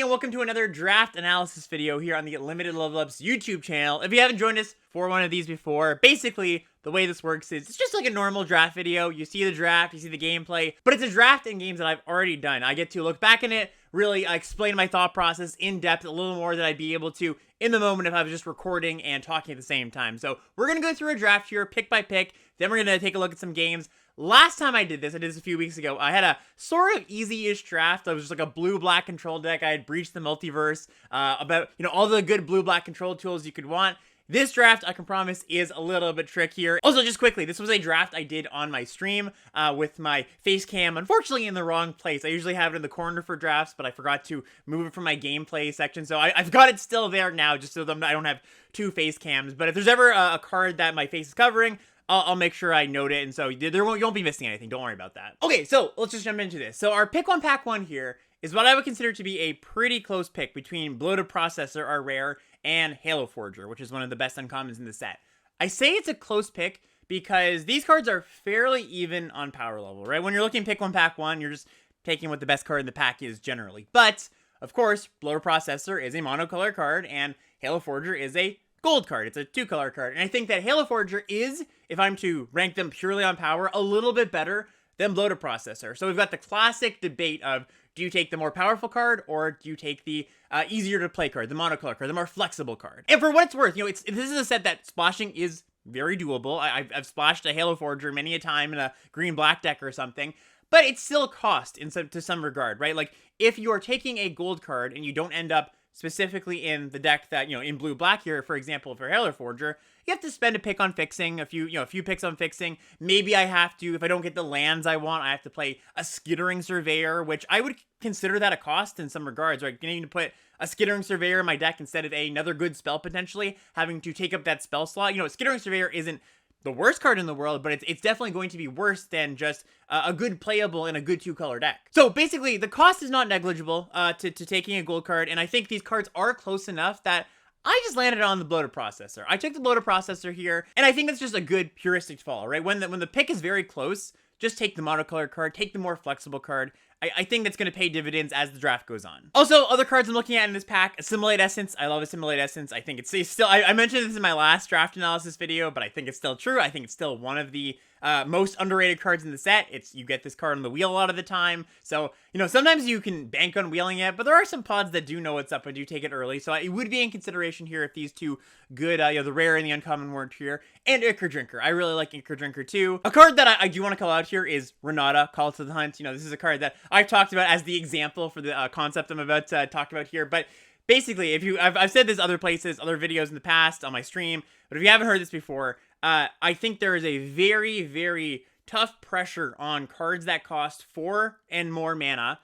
and welcome to another draft analysis video here on the Limited Level Ups YouTube channel. If you haven't joined us for one of these before, basically the way this works is it's just like a normal draft video. You see the draft, you see the gameplay, but it's a draft in games that I've already done. I get to look back in it, really explain my thought process in depth a little more than I'd be able to in the moment if I was just recording and talking at the same time. So we're going to go through a draft here, pick by pick, then we're going to take a look at some games. Last time I did this a few weeks ago, I had a sort of easy-ish draft. I was just like a blue-black control deck. I had breached the multiverse, about, all the good blue-black control tools you could want. This draft, I can promise, is a little bit trickier. Also, just quickly, this was a draft I did on my stream with my face cam, unfortunately in the wrong place. I usually have it in the corner for drafts, but I forgot to move it from my gameplay section, so I've got it still there now, just so that I don't have two face cams. But if there's ever a card that my face is covering, I'll make sure I note it, and so you won't be missing anything. Don't worry about that. Okay, so let's just jump into this. So our pick one, pack one here is what I would consider to be a pretty close pick between Bloated Processor, our rare, and Halo Forger, which is one of the best uncommons in the set. I say it's a close pick because these cards are fairly even on power level, right? When you're looking pick one, pack one, you're just taking what the best card in the pack is generally. But, of course, Bloated Processor is a monocolor card, and Halo Forger is a gold card. It's a two-color card. And I think that Halo Forger is, if I'm to rank them purely on power, a little bit better than Bloated Processor. So we've got the classic debate of, do you take the more powerful card, or do you take the easier to play card, the monocolor card, the more flexible card? And for what it's worth, this is a set that splashing is very doable. I've splashed a Halo Forger many a time in a green-black deck or something, but it's still cost to some regard, right? Like, if you're taking a gold card and you don't end up specifically in the deck that, in blue-black here, for example, for Halo Forger, you have to spend a pick on fixing, a few picks on fixing. Maybe I have to, if I don't get the lands I want, I have to play a Skittering Surveyor, which I would consider that a cost in some regards, right? Getting to put a Skittering Surveyor in my deck instead of another good spell potentially, having to take up that spell slot. Skittering Surveyor isn't the worst card in the world, but it's definitely going to be worse than just a good playable in a good two-color deck. So basically, the cost is not negligible to taking a gold card, and I think these cards are close enough that I just landed on the Bloated Processor. I took the Bloated Processor here, and I think that's just a good heuristic to follow, right? When the pick is very close, just take the monocolor card, take the more flexible card. I think that's going to pay dividends as the draft goes on. Also, other cards I'm looking at in this pack, Assimilate Essence. I love Assimilate Essence. I think it's still, I mentioned this in my last draft analysis video, but I think it's still true. I think it's still one of the most underrated cards in the set. You get this card on the wheel a lot of the time. So, sometimes you can bank on wheeling it, but there are some pods that do know what's up and do take it early. So it would be in consideration here if these two good, the rare and the uncommon weren't here. And Ichor Drinker. I really like Ichor Drinker too. A card that I do want to call out here is Renata, Call to the Hunt. This is a card that I've talked about as the example for the concept I'm about to talk about here. But basically, I've said this other places, other videos in the past on my stream, but if you haven't heard this before, I think there is a very, very tough pressure on cards that cost 4 and more mana,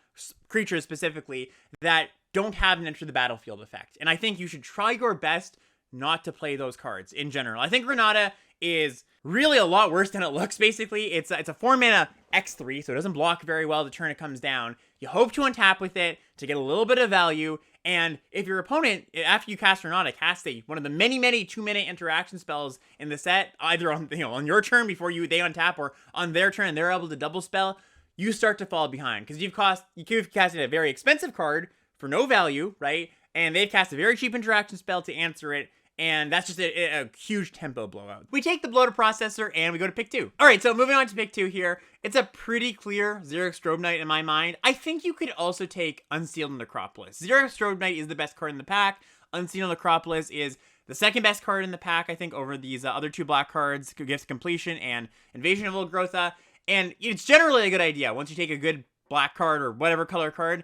creatures specifically, that don't have an enter the battlefield effect. And I think you should try your best not to play those cards in general. I think Renata is really a lot worse than it looks, basically. It's a 4 mana X3, so it doesn't block very well the turn it comes down. You hope to untap with it to get a little bit of value, and if your opponent, after you cast Renata, casts one of the many 2-minute interaction spells in the set, either on on your turn before they untap, or on their turn and they're able to double spell, you start to fall behind, because you've casted a very expensive card for no value, right? And they've cast a very cheap interaction spell to answer it, and that's just a huge tempo blowout. We take the Bloated Processor, and we go to pick 2. All right, so moving on to pick 2 here. It's a pretty clear Xeric Strobe Knight in my mind. I think you could also take Unsealed Necropolis. Xeric Strobe Knight is the best card in the pack. Unsealed Necropolis is the second best card in the pack, I think, over these other two black cards, Gifts Completion and Invasion of Ulgrotha. And it's generally a good idea, once you take a good black card or whatever color card,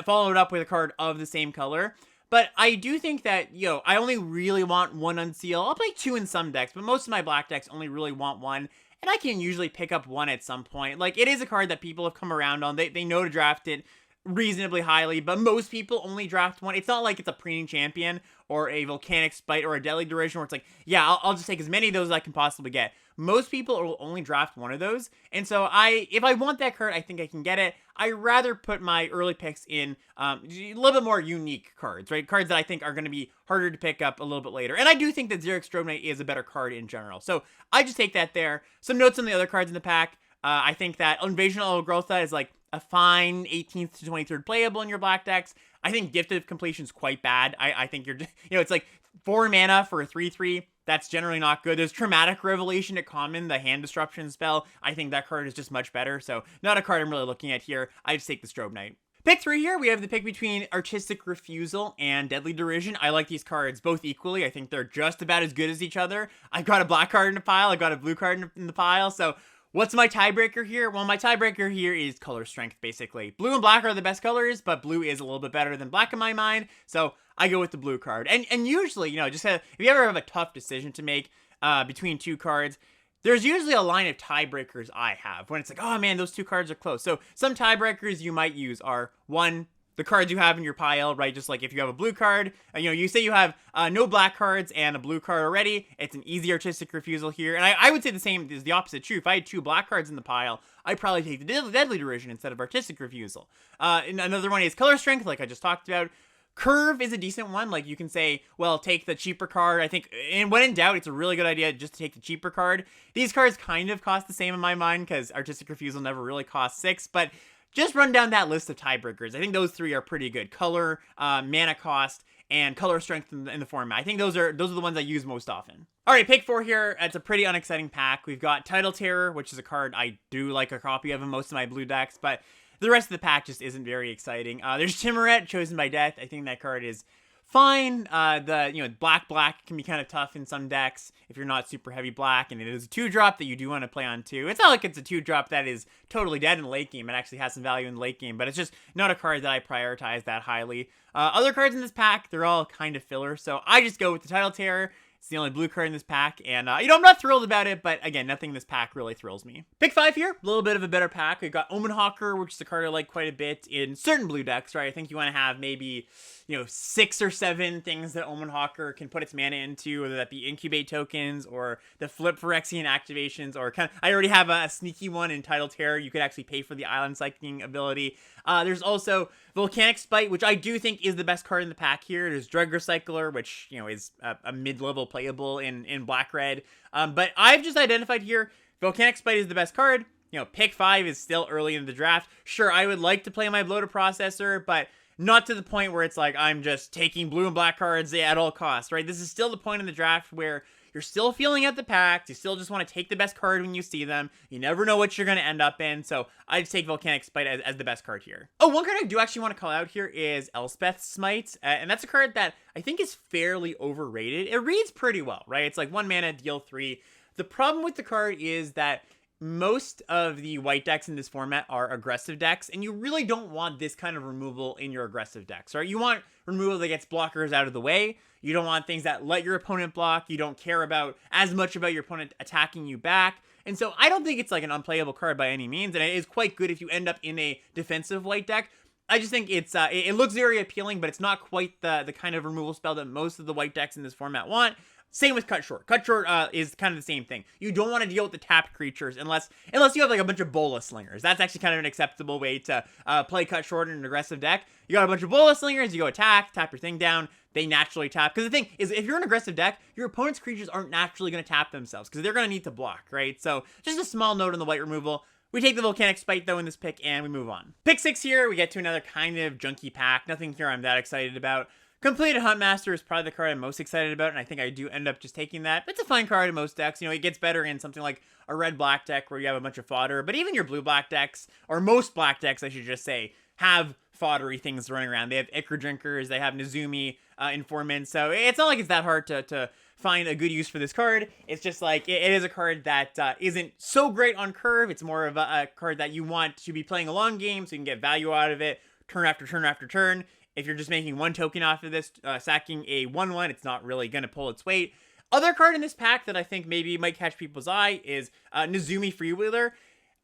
follow it up with a card of the same color. But I do think that, I only really want one Unseal. I'll play 2 in some decks, but most of my black decks only really want 1. And I can usually pick up 1 at some point. Like, it is a card that people have come around on. They know to draft it reasonably highly, but most people only draft 1. It's not like it's a Preening Champion or a Volcanic Spite or a Deadly Duration where it's like, yeah, I'll just take as many of those as I can possibly get. Most people will only draft 1 of those, and so if I want that card, I think I can get it. I rather put my early picks in a little bit more unique cards, right? Cards that I think are going to be harder to pick up a little bit later. And I do think that Xeric Strobe Knight is a better card in general, so I just take that there. Some notes on the other cards in the pack. I think that Invasion of Ulgrotha is like a fine 18th to 23rd playable in your black decks. I think Gift of Completion is quite bad. I think you're, it's like 4 mana for a 3/3. That's generally not good. There's Traumatic Revelation at common, the hand disruption spell. I think that card is just much better. So not a card I'm really looking at here. I just take the Strobe Knight. Pick 3 here, we have the pick between Artistic Refusal and Deadly Derision. I like these cards both equally. I think they're just about as good as each other. I've got a black card in the pile. I've got a blue card in the pile. So what's my tiebreaker here? Well, my tiebreaker here is color strength, basically. Blue and black are the best colors, but blue is a little bit better than black in my mind. So I go with the blue card. And usually, just if you ever have a tough decision to make between 2 cards, there's usually a line of tiebreakers I have when it's like, oh man, those 2 cards are close. So some tiebreakers you might use are 1, the cards you have in your pile, right? Just like if you have a blue card, you say you have no black cards and a blue card already, it's an easy Artistic Refusal here. And I would say the same is the opposite true. If I had 2 black cards in the pile, I'd probably take the Deadly Derision instead of Artistic Refusal. And another one is Color Strength, like I just talked about. Curve is a decent one. Like you can say, well, take the cheaper card. I think, and when in doubt, it's a really good idea just to take the cheaper card. These cards kind of cost the same in my mind because Artistic Refusal never really cost 6, but just run down that list of tiebreakers. I think those 3 are pretty good. Color, mana cost, and color strength in the format. I think those are the ones I use most often. All right, pick 4 here. It's a pretty unexciting pack. We've got Tidal Terror, which is a card I do like a copy of in most of my blue decks, but the rest of the pack just isn't very exciting. There's Timuret, Chosen by Death. I think that card is fine. Black can be kind of tough in some decks if you're not super heavy black, and it is a 2-drop that you do want to play on too. It's not like it's a 2-drop that is totally dead in the late game. It actually has some value in the late game, but it's just not a card that I prioritize that highly. Other cards in this pack, they're all kind of filler, so I just go with the Tidal Terror. It's the only blue card in this pack, and I'm not thrilled about it, but again, nothing in this pack really thrills me. Pick 5 here, a little bit of a better pack. We've got Omen Hawker, which is a card I like quite a bit in certain blue decks, right? I think you want to have maybe, 6 or 7 things that Omen Hawker can put its mana into, whether that be Incubate tokens or the Flip Phyrexian activations, or I already have a sneaky one in Tidal Terror. You could actually pay for the Island Cycling ability. There's also Volcanic Spite, which I do think is the best card in the pack here. There's Drug Recycler, which, is a mid-level playable in black-red. But I've just identified here, Volcanic Spite is the best card. Pick 5 is still early in the draft. Sure, I would like to play my Bloated Processor, but not to the point where it's like I'm just taking blue and black cards at all costs, right? This is still the point in the draft where you're still feeling out the packs. You still just want to take the best card when you see them. You never know what you're going to end up in. So I just take Volcanic Spite as the best card here. Oh, one card I do actually want to call out here is Elspeth's Smite. And that's a card that I think is fairly overrated. It reads pretty well, right? It's like 1 mana, deal 3. The problem with the card is that most of the white decks in this format are aggressive decks, and you really don't want this kind of removal in your aggressive decks, right? You want removal that gets blockers out of the way. You don't want things that let your opponent block. You don't care about as much about your opponent attacking you back. And so I don't think it's like an unplayable card by any means, and it is quite good if you end up in a defensive white deck. I just think it's it looks very appealing, but it's not quite the kind of removal spell that most of the white decks in this format want. Same with Cut Short. Cut Short is kind of the same thing. You don't want to deal with the tapped creatures unless you have like a bunch of Bola Slingers. That's actually kind of an acceptable way to play Cut Short in an aggressive deck. You got a bunch of Bola Slingers, you go attack, tap your thing down, they naturally tap. Because the thing is, if you're an aggressive deck, your opponent's creatures aren't naturally going to tap themselves because they're going to need to block, right? So just a small note on the white removal. We take the Volcanic Spite, though, in this pick, and we move on. Pick 6 here, we get to another kind of junky pack. Nothing here I'm that excited about. Completed Huntmaster is probably the card I'm most excited about, and I think I do end up just taking that. It's a fine card in most decks. It gets better in something like a red-black deck where you have a bunch of fodder, but even your blue-black decks, or most black decks, I should just say, have foddery things running around. They have Ichor Drinkers, they have Nezumi Informants, so it's not like it's that hard to find a good use for this card. It's just like, it is a card that isn't so great on curve. It's more of a card that you want to be playing a long game so you can get value out of it turn after turn after turn. If you're just making 1 token off of this, sacking a 1/1, it's not really going to pull its weight. Other card in this pack that I think maybe might catch people's eye is Nezumi Freewheeler.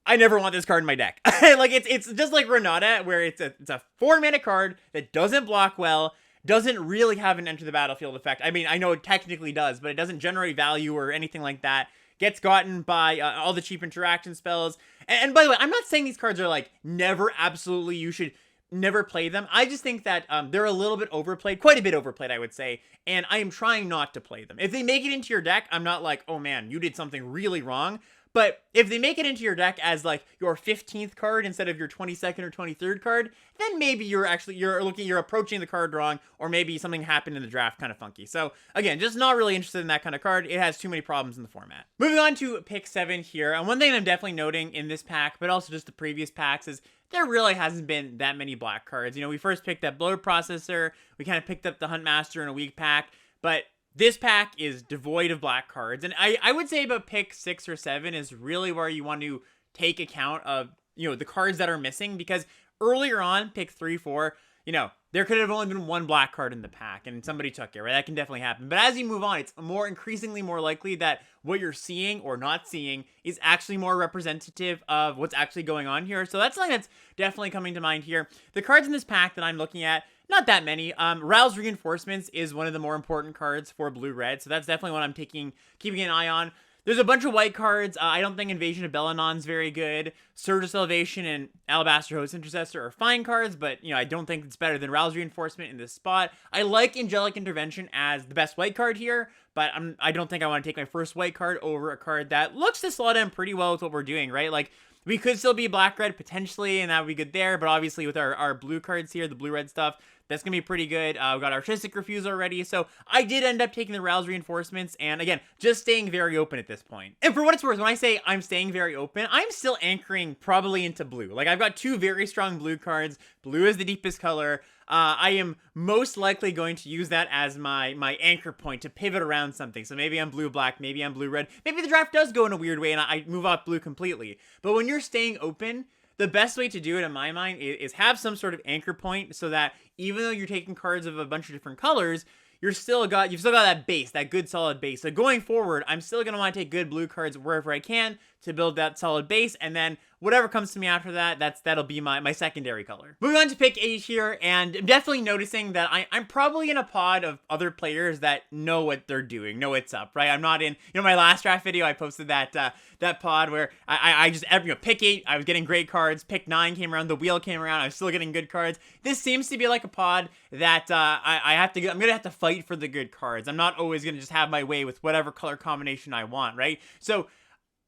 I never want this card in my deck. Like it's just like Renata, where it's a 4-mana card that doesn't block well, doesn't really have an enter the battlefield effect. I mean, I know it technically does, but it doesn't generate value or anything like that. Gets gotten by all the cheap interaction spells. And by the way, I'm not saying these cards are like never absolutely you should never play them. I just think that they're a little bit overplayed, quite a bit overplayed, I would say, and I am trying not to play them. If they make it into your deck, I'm not like, oh man, you did something really wrong, But if they make it into your deck as like your 15th card instead of your 22nd or 23rd card, then maybe you're approaching the card wrong, or maybe something happened in the draft kind of funky. So again, just not really interested in that kind of card. It has too many problems in the format. Moving on to pick 7 here, and one thing I'm definitely noting in this pack, but also just the previous packs, is there really hasn't been that many black cards. You know, we first picked up Bloated Processor, we kind of picked up the Huntmaster in a weak pack, but this pack is devoid of black cards. And I would say about pick 6 or 7 is really where you want to take account of, you know, the cards that are missing, because earlier on, pick 3, 4, you know, there could have only been one black card in the pack and somebody took it, right? That can definitely happen. But as you move on, it's increasingly more likely that what you're seeing or not seeing is actually more representative of what's actually going on here. So that's something that's definitely coming to mind here. The cards in this pack that I'm looking at, not that many. Ral's Reinforcements is one of the more important cards for blue-red, so that's definitely what I'm keeping an eye on. There's a bunch of white cards. I don't think Invasion of Belenon's very good. Surge of Salvation and Alabaster Host Intercessor are fine cards, but, you know, I don't think it's better than Ral's Reinforcement in this spot. I like Angelic Intervention as the best white card here, but I don't think I want to take my first white card over a card that looks to slot in pretty well with what we're doing, right? Like, we could still be black-red potentially, and that would be good there, but obviously with our blue cards here, the blue-red stuff, that's going to be pretty good. We got Artistic Refuse already, so I did end up taking the Ral's Reinforcements, and again, just staying very open at this point. And for what it's worth, when I say I'm staying very open, I'm still anchoring probably into blue. Like, I've got 2 very strong blue cards. Blue is the deepest color. I am most likely going to use that as my anchor point to pivot around something. So maybe I'm blue-black, maybe I'm blue-red. Maybe the draft does go in a weird way and I move off blue completely. But when you're staying open, the best way to do it in my mind is have some sort of anchor point, so that even though you're taking cards of a bunch of different colors, you've still got that base, that good solid base. So going forward, I'm still going to want to take good blue cards wherever I can to build that solid base, and then whatever comes to me after that, that'll be my secondary color. Moving on to pick 8 here, and I'm definitely noticing that I'm probably in a pod of other players that know what they're doing, know what's up, right? I'm not in, you know, my last draft video, I posted that pod where I just, you know, pick 8, I was getting great cards, pick 9 came around, the wheel came around, I was still getting good cards. This seems to be like a pod that I'm gonna have to fight for the good cards. I'm not always gonna just have my way with whatever color combination I want, right? So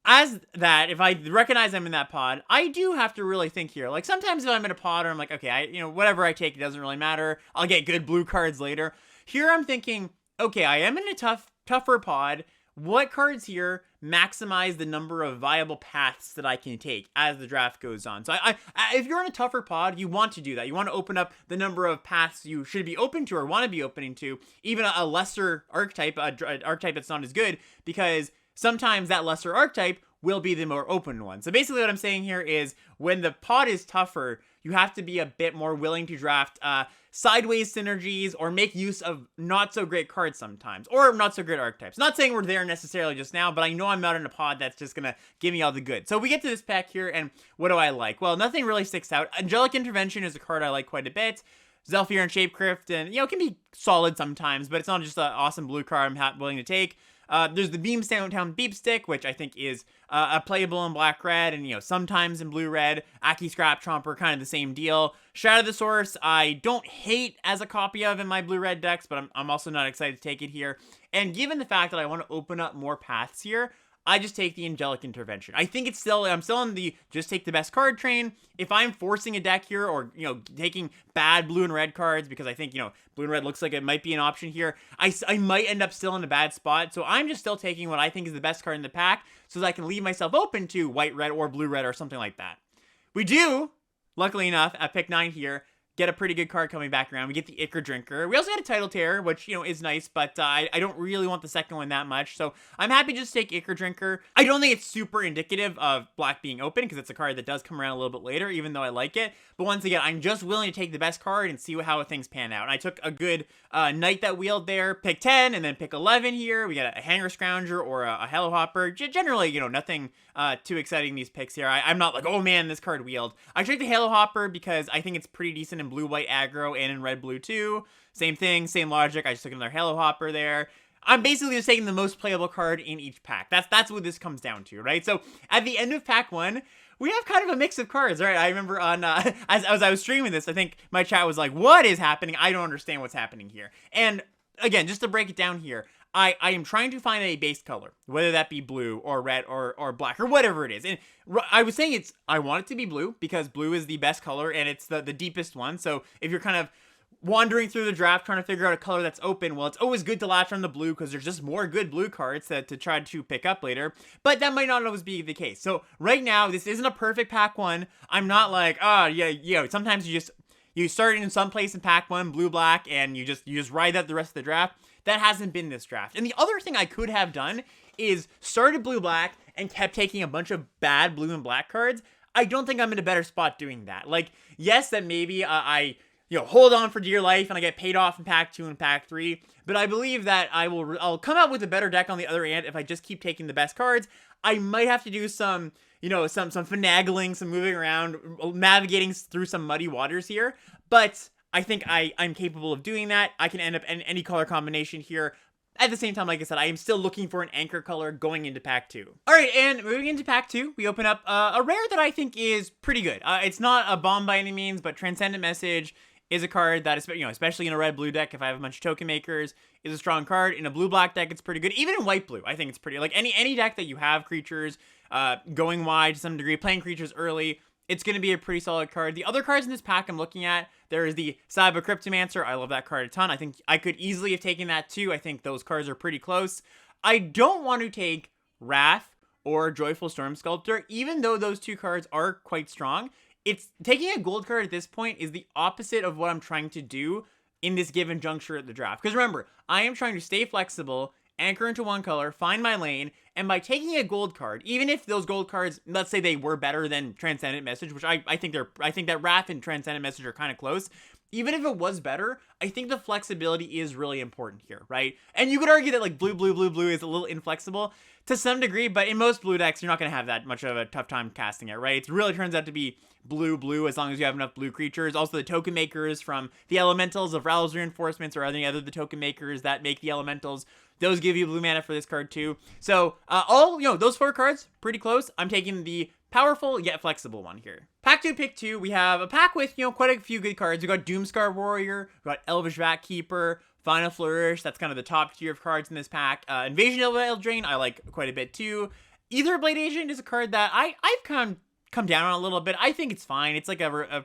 as that, if I recognize I'm in that pod, I do have to really think here. Like, sometimes if I'm in a pod or I'm like, okay, you know, whatever I take, it doesn't really matter. I'll get good blue cards later. Here I'm thinking, okay, I am in a tougher pod. What cards here maximize the number of viable paths that I can take as the draft goes on? So if you're in a tougher pod, you want to do that. You want to open up the number of paths you should be open to or want to be opening to, even a lesser archetype, an archetype that's not as good, because sometimes that lesser archetype will be the more open one. So basically what I'm saying here is, when the pod is tougher, you have to be a bit more willing to draft sideways synergies or make use of not so great cards sometimes, or not so great archetypes. Not saying we're there necessarily just now, but I know I'm not in a pod that's just gonna give me all the good. So we get to this pack here, and what do I like? Well, nothing really sticks out. Angelic Intervention is a card I like quite a bit. Zelfir and Shapecrypt, and, you know, it can be solid sometimes, but it's not just an awesome blue card I'm willing to take. There's the Beam Downtown Beep Stick, which I think is a playable in black-red, and, you know, sometimes in blue-red. Aki Scrap Chomper, kind of the same deal. Shadow the Source, I don't hate as a copy of in my blue-red decks, but I'm also not excited to take it here. And given the fact that I want to open up more paths here, I just take the Angelic Intervention. I think I'm still on the just take the best card train. If I'm forcing a deck here, or, you know, taking bad blue and red cards, because I think, you know, blue and red looks like it might be an option here, I might end up still in a bad spot. So I'm just still taking what I think is the best card in the pack, so that I can leave myself open to white, red, or blue, red, or something like that. We do, luckily enough, at pick 9 here, get a pretty good card coming back around. We get the Ichor Drinker. We also get a Title Terror, which, you know, is nice, but I don't really want the second one that much, so I'm happy to just take Ichor Drinker. I don't think it's super indicative of black being open, because it's a card that does come around a little bit later, even though I like it. But once again, I'm just willing to take the best card and see how things pan out. And I took a good Knight that wheeled there, pick 10, and then pick 11 here. We got a Hanger Scrounger or a Hello Hopper. Generally, you know, nothing too exciting in these picks here. I'm not like, oh man, this card wheeled. I took the Halo Hopper because I think it's pretty decent in blue-white aggro and in red-blue too. Same thing, same logic. I just took another Halo Hopper there. I'm basically just taking the most playable card in each pack. That's what this comes down to, right? So at the end of pack 1, we have kind of a mix of cards, right? I remember on as I was streaming this, I think my chat was like, what is happening? I don't understand what's happening here. And again, just to break it down here, I am trying to find a base color, whether that be blue or red or black or whatever it is. And I was saying I want it to be blue because blue is the best color and it's the deepest one. So if you're kind of wandering through the draft trying to figure out a color that's open, well, it's always good to latch on the blue because there's just more good blue cards to try to pick up later, but that might not always be the case. So right now, this isn't a perfect pack 1. I'm not like, sometimes you start in some place in pack 1, blue black, and you just ride that the rest of the draft. That hasn't been this draft. And the other thing I could have done is started blue black and kept taking a bunch of bad blue and black cards. I don't think I'm in a better spot doing that. Like, yes, that maybe I hold on for dear life and I get paid off in pack 2 and pack 3. But I believe that I'll come out with a better deck on the other end if I just keep taking the best cards. I might have to do some finagling, some moving around, navigating through some muddy waters here. But I think I'm capable of doing that. I can end up in any color combination here. At the same time, like I said, I am still looking for an anchor color going into pack 2. All right, and moving into pack 2, we open up a rare that I think is pretty good. It's not a bomb by any means, but Transcendent Message is a card that, especially in a red-blue deck, if I have a bunch of token makers, is a strong card. In a blue-black deck, it's pretty good. Even in white-blue, I think it's pretty. Like, any deck that you have creatures going wide to some degree, playing creatures early, it's going to be a pretty solid card. The other cards in this pack I'm looking at, there is the Cyber Cryptomancer. I love that card a ton. I think I could easily have taken that too. I think those cards are pretty close. I don't want to take Wrath or Joyful Storm Sculptor, even though those two cards are quite strong. It's taking a gold card at this point is the opposite of what I'm trying to do in this given juncture at the draft. Because remember, I am trying to stay flexible, anchor into one color, find my lane, and by taking a gold card, even if those gold cards, let's say they were better than Transcendent Message, which I think that Wrath and Transcendent Message are kind of close. Even if it was better, I think the flexibility is really important here, right? And you could argue that like blue is a little inflexible to some degree, but in most blue decks, you're not going to have that much of a tough time casting it, right? It really turns out to be blue as long as you have enough blue creatures. Also, the token makers from the elementals of Rowell's Reinforcements or any other the token makers that make the elementals, those give you blue mana for this card too. So those 4 cards, pretty close. I'm taking the powerful yet flexible one here. Pack 2, pick 2, we have a pack with, quite a few good cards. We got Doomscar Warrior, we got Elvish Vat Keeper, Final Flourish, that's kind of the top tier of cards in this pack. Invasion of Eldraine, I like quite a bit too. Aetherblade Agent is a card that I've come down on a little bit. I think it's fine. It's like a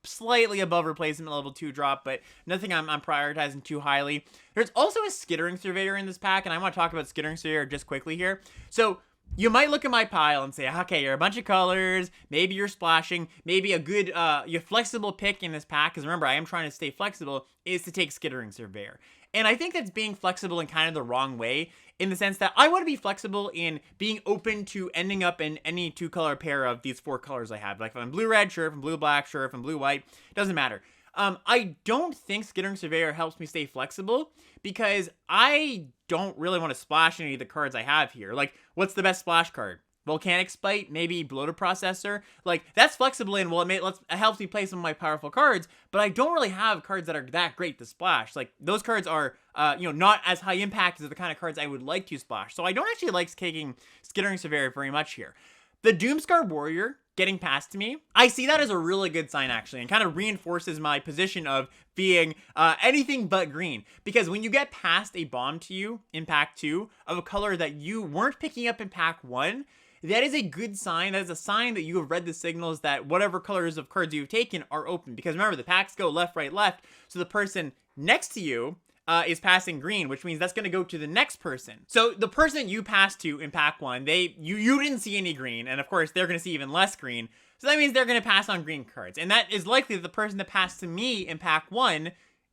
slightly above replacement level 2 drop, but nothing I'm prioritizing too highly. There's also a Skittering Surveyor in this pack, and I want to talk about Skittering Surveyor just quickly here. So you might look at my pile and say, okay, you're a bunch of colors, maybe you're splashing, maybe a good, your flexible pick in this pack, because remember, I am trying to stay flexible, is to take Skittering Surveyor. And I think that's being flexible in kind of the wrong way, in the sense that I want to be flexible in being open to ending up in any 2-color pair of these 4 colors I have. Like if I'm blue-red, sure. If I'm blue-black, sure. If I'm blue-white, doesn't matter. I don't think Skittering Surveyor helps me stay flexible because I don't really want to splash any of the cards I have here. Like, what's the best splash card? Volcanic Spite, maybe Bloated Processor. Like, that's flexible and it helps me play some of my powerful cards, but I don't really have cards that are that great to splash. Like, those cards are, not as high impact as the kind of cards I would like to splash. So I don't actually like taking Skittering Surveyor very much here. The Doomscar Warrior getting past me, I see that as a really good sign, actually, and kind of reinforces my position of being anything but green. Because when you get past a bomb to you in pack 2 of a color that you weren't picking up in pack 1, that is a good sign. That is a sign that you have read the signals that whatever colors of cards you've taken are open. Because remember, the packs go left, right, left. So the person next to you is passing green, which means that's going to go to the next person. So the person you passed to in pack 1, you didn't see any green, and of course they're going to see even less green. So that means they're going to pass on green cards, and that is likely that the person that passed to me in pack 1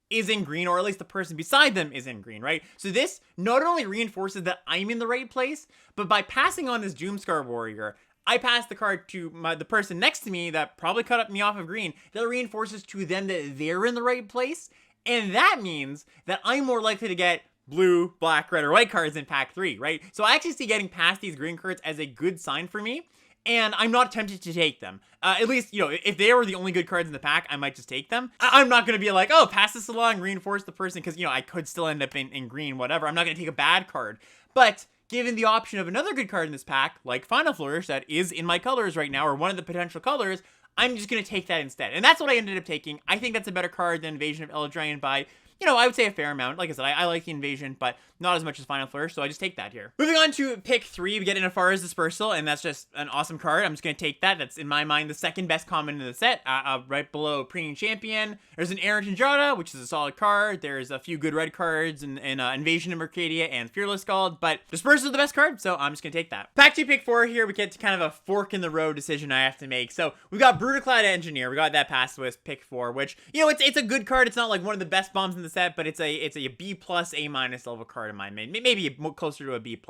is in green, or at least the person beside them is in green, right? So this not only reinforces that I'm in the right place, but by passing on this Doomscar Warrior, I pass the card to the person next to me that probably cut me off of green. That reinforces to them that they're in the right place. And that means that I'm more likely to get blue, black, red, or white cards in pack 3, right? So I actually see getting past these green cards as a good sign for me, and I'm not tempted to take them. At least, if they were the only good cards in the pack, I might just take them. I'm not going to be like, oh, pass this along, reinforce the person, because, I could still end up in green, whatever. I'm not going to take a bad card. But given the option of another good card in this pack, like Final Flourish, that is in my colors right now, or one of the potential colors, I'm just going to take that instead. And that's what I ended up taking. I think that's a better card than Invasion of Eldraine by you know, I would say a fair amount. Like I said, I like the Invasion, but not as much as Final Flourish, so I just take that here. Moving on to pick 3, we get Inafar's Dispersal, and that's just an awesome card. I'm just going to take that. That's, in my mind, the second best common in the set, right below Premium Champion. There's an Errant Injada, which is a solid card. There's a few good red cards in Invasion of Mercadia and Fearless Scald, but Dispersal is the best card, so I'm just going to take that. Pack 2, pick 4 here, we get to kind of a fork in the road decision I have to make. So we've got Brutaclad Engineer. We got that passed with pick 4, which, you know, it's a good card. It's not like one of the best bombs in the set, but it's a B+, A- level card in my mind. Maybe closer to a B+.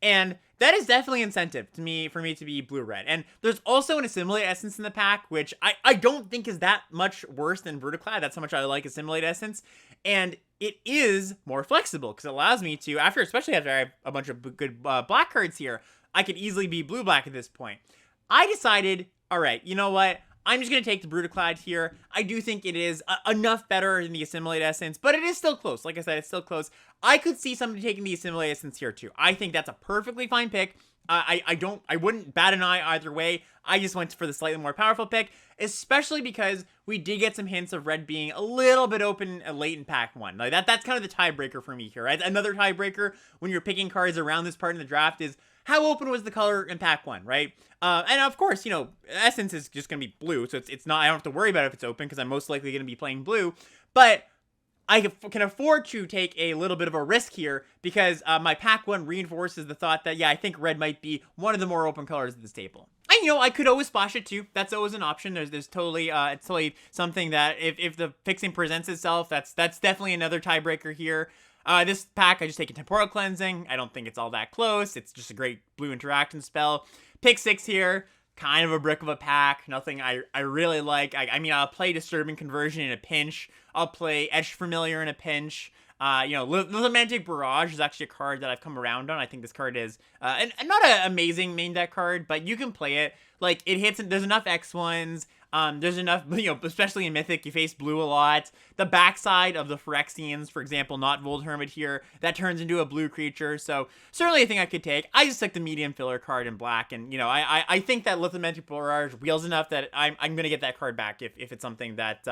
And that is definitely incentive for me to be blue-red. And there's also an Assimilate Essence in the pack, which I don't think is that much worse than Brutaclad. That's how much I like Assimilate Essence. And it is more flexible, because it allows me to, especially after I have a bunch of good black cards here, I could easily be blue-black at this point. I decided, all right, you know what? I'm just going to take the Brutaclad here. I do think it is enough better than the Assimilate Essence, but it is still close. Like I said, it's still close. I could see somebody taking the Assimilate Essence here too. I think that's a perfectly fine pick. I wouldn't bat an eye either way. I just went for the slightly more powerful pick, especially because we did get some hints of red being a little bit open late in pack 1. Like that's kind of the tiebreaker for me here. Right? Another tiebreaker when you're picking cards around this part in the draft is how open was the color in pack 1, right? And of course, you know, Essence is just going to be blue, so it's not, I don't have to worry about if it's open, because I'm most likely going to be playing blue, but I can afford to take a little bit of a risk here, because my pack 1 reinforces the thought that, yeah, I think red might be one of the more open colors at this table. And, you know, I could always splash it too. That's always an option. There's totally, it's totally something that if the fixing presents itself, that's definitely another tiebreaker here. This pack, I just take a Temporal Cleansing. I don't think it's all that close. It's just a great blue interaction spell. Pick 6 here. Kind of a brick of a pack. Nothing I really like. I mean, I'll play Disturbing Conversion in a pinch. I'll play Etched Familiar in a pinch. You know, Lithomantic Barrage is actually a card that I've come around on. I think this card is and not an amazing main deck card, but you can play it. Like, it hits, there's enough X1s. There's enough, you know, especially in Mythic, you face blue a lot. The backside of the Phyrexians, for example, not Vold Hermit here, that turns into a blue creature, so certainly a thing I could take. I just took the medium filler card in black, and, you know, I think that Lithomantic Barrage wheels enough that I'm going to get that card back if it's something that,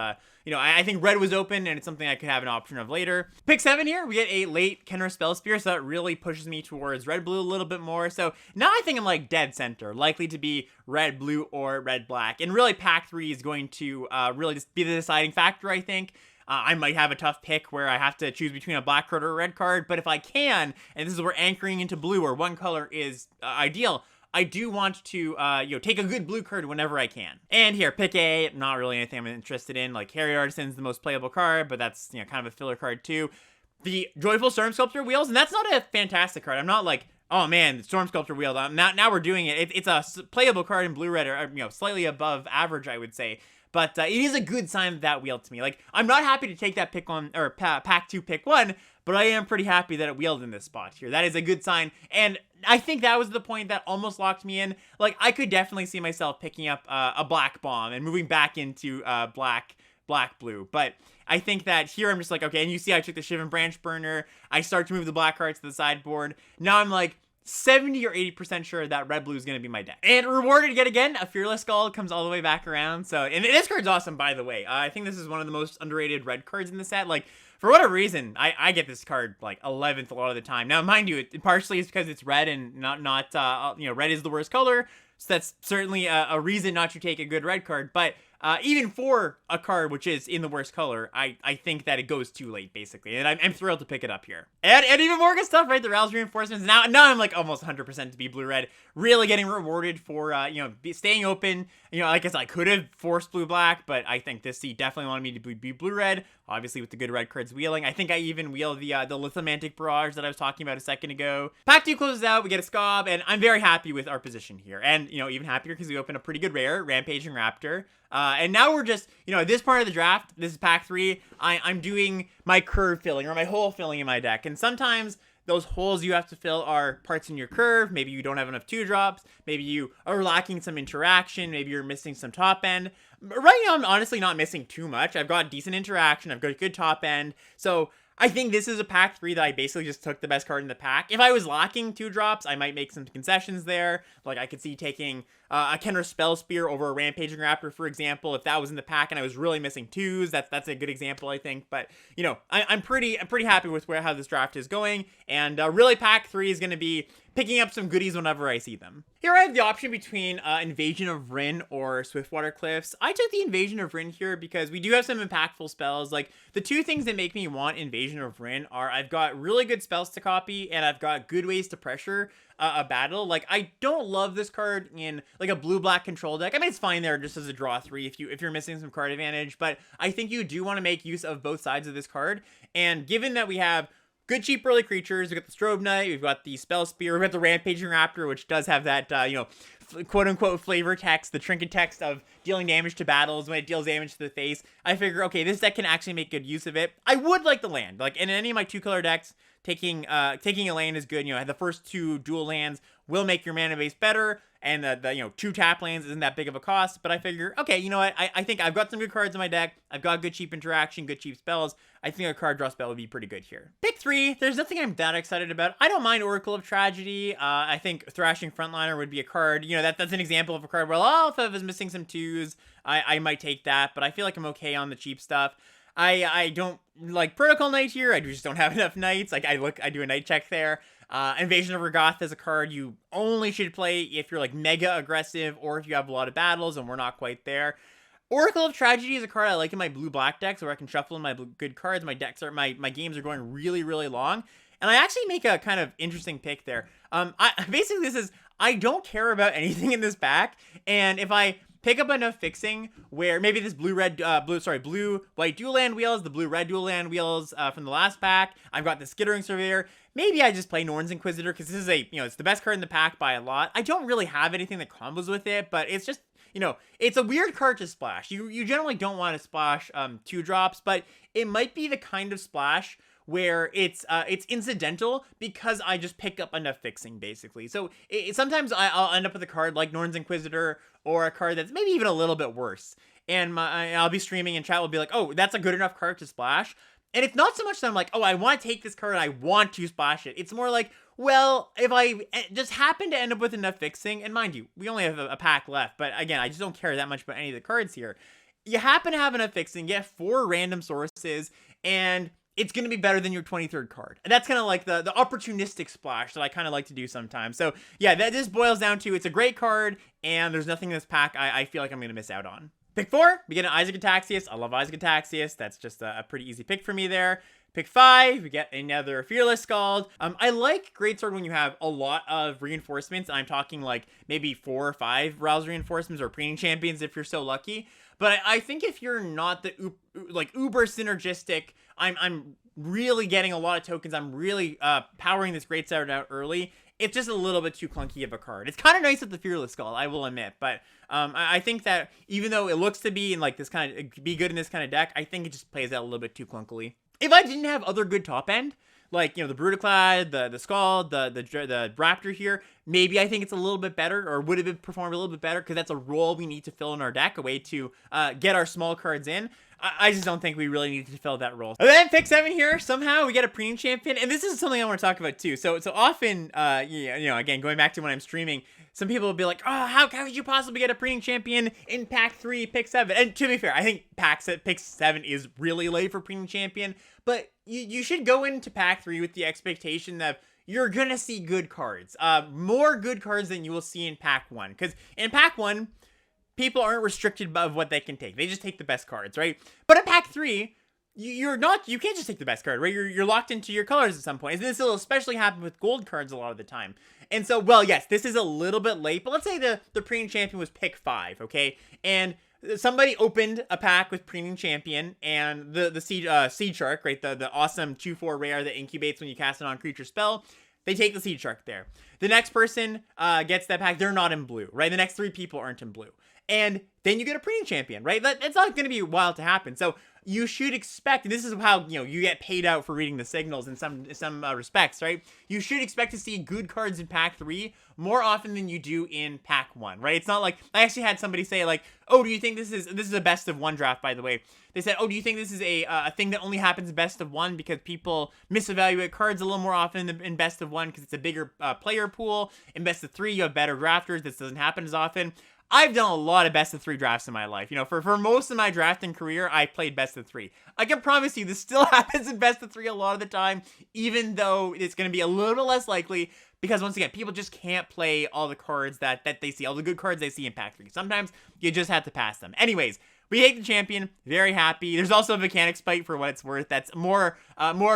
you know, I think red was open, and it's something I could have an option of later. Pick 7 here, we get a late Kenra Spell Spear, so that really pushes me towards red-blue a little bit more, so now I think I'm, like, dead center, likely to be red-blue or red-black, and really pack 3 is going to really just be the deciding factor, I think. I might have a tough pick where I have to choose between a black card or a red card, but if I can, and this is where anchoring into blue or one color is ideal, I do want to, you know, take a good blue card whenever I can. And here, pick A, not really anything I'm interested in. Like, Harriet Artisan's the most playable card, but that's, you know, kind of a filler card too. The Joyful Storm Sculptor wheels, and that's not a fantastic card. I'm not like, oh man, the Storm Sculptor wheel. Now we're doing it. It's a playable card in blue-red, or, you know, slightly above average, I would say. But it is a good sign that wheeled to me. Like, I'm not happy to take that pick on, or pack 2, pick 1, but I am pretty happy that it wheeled in this spot here. That is a good sign, and I think that was the point that almost locked me in. Like, I could definitely see myself picking up a black bomb and moving back into black-blue, but I think that here I'm just like, okay, and you see I took the Shivan Branch Burner, I start to move the black cards to the sideboard, now I'm like, 70 or 80% sure that red-blue is going to be my deck. And rewarded yet again, a Fearless Scald comes all the way back around. So, and this card's awesome, by the way. I think this is one of the most underrated red cards in the set. Like, for whatever reason, I get this card, like, 11th a lot of the time. Now, mind you, it partially is because it's red and not you know, red is the worst color. So that's certainly a reason not to take a good red card. But even for a card which is in the worst color, I think that it goes too late, basically. And I'm thrilled to pick it up here. And even more good stuff, right? The Rouse Reinforcements. Now I'm like almost 100% to be blue-red. Really getting rewarded for, you know, staying open. You know, I guess I could have forced blue-black, but I think this seat definitely wanted me to be blue-red. Obviously, with the good red cards wheeling. I think I even wheeled the Lithomantic Barrage that I was talking about a second ago. Pack 2 closes out. We get a Scob, and I'm very happy with our position here. And, you know, even happier because we open a pretty good rare, Rampaging Raptor. And now we're just, you know, at this part of the draft, this is pack 3, I'm doing my curve filling, or my hole filling in my deck. And sometimes those holes you have to fill are parts in your curve. Maybe you don't have enough 2-drops. Maybe you are lacking some interaction. Maybe you're missing some top end. Right now, I'm honestly not missing too much. I've got decent interaction. I've got good top end. So I think this is a pack 3 that I basically just took the best card in the pack. If I was lacking 2-drops, I might make some concessions there. Like, I could see taking a Kenra Spell Spear over a Rampaging Raptor, for example. If that was in the pack and I was really missing 2s, that's a good example, I think. But, you know, I'm pretty happy with how this draft is going. And really, pack 3 is going to be picking up some goodies whenever I see them. Here I have the option between Invasion of Rin or Swiftwater Cliffs. I took the Invasion of Rin here because we do have some impactful spells. Like, the two things that make me want Invasion of Rin are I've got really good spells to copy, and I've got good ways to pressure a battle. Like, I don't love this card in, like, a blue-black control deck. I mean, it's fine there just as a draw 3 if you're missing some card advantage, but I think you do want to make use of both sides of this card, and given that we have good cheap early creatures, we've got the Strobe Knight, we've got the Spell Spear, we've got the Rampaging Raptor, which does have that, you know, quote-unquote flavor text, the trinket text of dealing damage to battles when it deals damage to the face. I figure, okay, this deck can actually make good use of it. I would like the land. Like, in any of my 2-color decks, taking a land is good. You know, the first 2 dual lands will make your mana base better, and the you know, 2 tap lands isn't that big of a cost, but I figure, okay, you know what, I think I've got some good cards in my deck, I've got good cheap interaction, good cheap spells, I think a card draw spell would be pretty good here. Pick 3, there's nothing I'm that excited about. I don't mind Oracle of Tragedy. I think Thrashing Frontliner would be a card, you know, that's an example of a card where, oh, if I was missing some 2s, I might take that, but I feel like I'm okay on the cheap stuff. I don't like Protocol Knight here. I just don't have enough knights. Like, I do a knight check there. Invasion of Regoth is a card you only should play if you're like mega aggressive or if you have a lot of battles, and we're not quite there. Oracle of Tragedy is a card I like in my blue-black decks where I can shuffle in my good cards. My games are going really, really long. And I actually make a kind of interesting pick there. Basically this is, I don't care about anything in this pack, and if I pick up enough fixing where maybe this blue-white dual land wheels, the blue-red dual land wheels from the last pack, I've got the Skittering Surveyor, maybe I just play Norn's Inquisitor because this is it's the best card in the pack by a lot. I don't really have anything that combos with it, but it's just, it's a weird card to splash. You generally don't want to splash 2-drops, but it might be the kind of splash where it's incidental because I just pick up enough fixing, basically. So sometimes I'll end up with a card like Norn's Inquisitor or a card that's maybe even a little bit worse. And I'll be streaming and chat will be like, oh, that's a good enough card to splash. And it's not so much that I'm like, oh, I want to take this card and I want to splash it. It's more like, well, if I just happen to end up with enough fixing, and mind you, we only have a pack left, but again, I just don't care that much about any of the cards here. You happen to have enough fixing, get 4 random sources, and it's going to be better than your 23rd card. And that's kind of like the opportunistic splash that I kind of like to do sometimes. So yeah, that just boils down to it's a great card, and there's nothing in this pack I feel like I'm going to miss out on. Pick 4, we get an Isaac Ataxius. I love Isaac Ataxius. That's just a pretty easy pick for me there. Pick 5, we get another Fearless Scald. I like Greatsword when you have a lot of reinforcements. I'm talking like maybe 4 or 5 Rouse reinforcements or Preening Champions if you're so lucky. But I think if you're not the uber synergistic, I'm really getting a lot of tokens. I'm really powering this Greatsword out early. It's just a little bit too clunky of a card. It's kind of nice with the Fearless Skull, I will admit, but I think that even though it looks to be in like this kind of be good in this kind of deck, I think it just plays out a little bit too clunkily. If I didn't have other good top end, like, the Brutaclad, the Scald, the Raptor here, maybe I think it's a little bit better, or would have performed a little bit better, because that's a role we need to fill in our deck, a way to get our small cards in. I just don't think we really need to fill that role. And then pick 7 here, somehow we get a Preening Champion, and this is something I want to talk about too. So often, again, going back to when I'm streaming, some people will be like, oh, how could you possibly get a Preening Champion in pack 3, pick 7? And to be fair, I think pick 7 is really late for Preening Champion, but you should go into pack 3 with the expectation that you're gonna see good cards. More good cards than you will see in pack 1. Because in pack 1, people aren't restricted of what they can take. They just take the best cards, right? But in pack 3, you can't just take the best card, right? You're locked into your colors at some point. And this will especially happen with gold cards a lot of the time. And so, well, yes, this is a little bit late, but let's say the Preening Champion was pick 5, okay? And somebody opened a pack with Preening Champion and the Seed Shark, right? The awesome 2/4 rare that incubates when you cast an on-creature spell. They take the Seed Shark there. The next person gets that pack. They're not in blue, right? The next 3 people aren't in blue. And then you get a Preening Champion, right? It's not going to be wild to happen. So you should expect, and this is how, you get paid out for reading the signals in some respects, right? You should expect to see good cards in pack 3 more often than you do in pack 1, right? It's not like, I actually had somebody say like, oh, do you think this is a best of 1 draft, by the way. They said, oh, do you think this is a thing that only happens in best of 1 because people misevaluate cards a little more often in best of 1 because it's a bigger player pool. In best of 3, you have better drafters. This doesn't happen as often. I've done a lot of best of 3 drafts in my life. For most of my drafting career, I played best of 3. I can promise you this still happens in best of 3 a lot of the time, even though it's going to be a little less likely because, once again, people just can't play all the cards that they see, all the good cards they see in pack 3. Sometimes you just have to pass them. Anyways, we take the champion. Very happy. There's also a mechanics spike for what it's worth. That's more